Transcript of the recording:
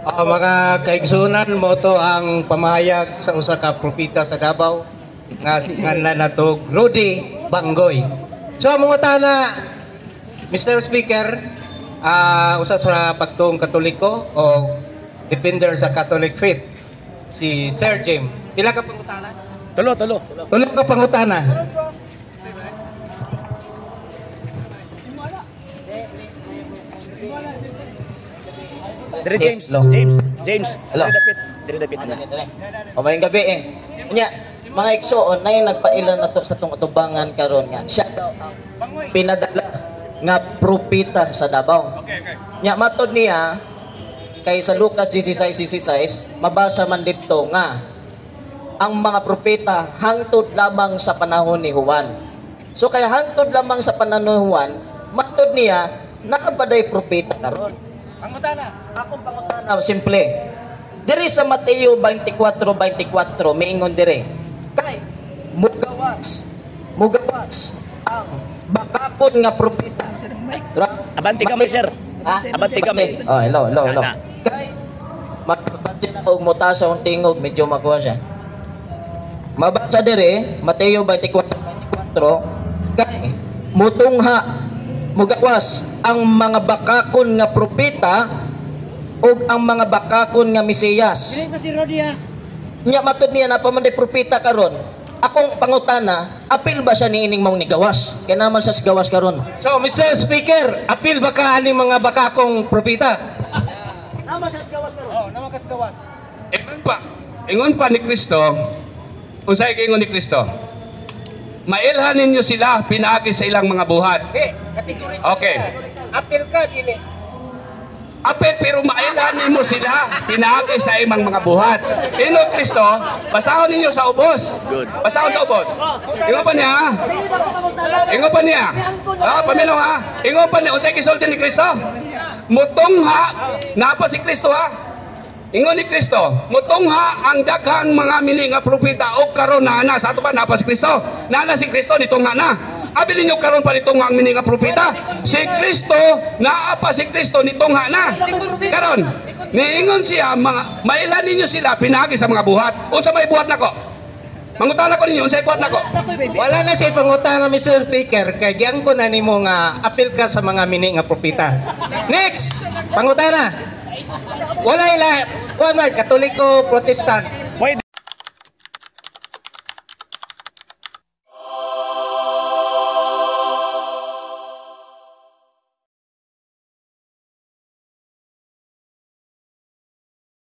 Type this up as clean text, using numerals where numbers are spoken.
Mga kaigsunan mo to ang pamahayag sa usa ka propeta sa Davao nga nganlan nato Rudy Banggoy. So mga tana, Mr. Speaker, usa sa pagtuong Katoliko o defender sa Catholic faith, si Sir James. Pila ka pangutana? Tulo Ka pangutana. Dire James. Hello. Dire dapit na. O mayong gabi Nya, mga igsoon na yung nagpailan na to sa tong atubangan karon nga. Siya daw ang pinadala nga propeta sa Davao. Nya matod niya kay sa Lucas 16:16 mabasa man dito nga ang mga propeta hangtod lamang sa panahon ni Juan. So kaya hangtod lamang sa panahon ni Juan, matod niya nakapaday propeta karon. Pangutana. Akong pangutana, simple. Diri sa Mateo 24:24, miingon dire. Kay mugawas ang bakakon nga propeta. Abanti kami, sir. Ha? Abanti kami. Oh, hello. Kay mabasa na og mutasa ang tingog, medyo makuha siya. Mabasa dire, Mateo 24:24, kay mutungha mugawas ang mga bakakon nga propeta ug ang mga bakakon nga Mesiyas. Nya matod niya na pamanday propeta karon. Akong pangutana, apil ba siya niining mong nigawas? Kaya naman sa gawas karon. So Mr. Speaker, apil ba ka aning mga bakakong propeta? Naman sa gawas karon. Oh, naman ka gawas. Ingon pa ni Kristo, unsay ingon ni Kristo? Mailhan ninyo sila pinaagi sa ilang mga buhat. Okay. Apil ka dili. Apil pero mailhan ninyo sila pinaagi sa imong mga buhat. Ino Kristo, basahon ninyo sa ubos. Good. Basahon sa ubos. Ingon pa niya. Ingon pa niya. Pamilong ha. Ingon pa niya unsay gisulti ni Kristo? Mutongha napa si Kristo ha. Ingon ni Kristo, mutungha ang daghang mga mini nga propeta o karon na sa ato pa napa si Kristo. Nana si Kristo nitungha na. Abi ninyo karon pa nitungha ang mini nga propeta. Si Kristo naa pa si Kristo nitungha na. Karon niingon siya mga mailan ninyo sila pinagi sa mga buhat. Unsa may buhat nako? Mangutana ko ninyo unsay buhat nako? Wala na siya pangutana, Mr. Speaker, kay giang ko na nimo nga apil ka sa mga mini nga propeta. Next, pangutana. Wala Katoliko, Protestant.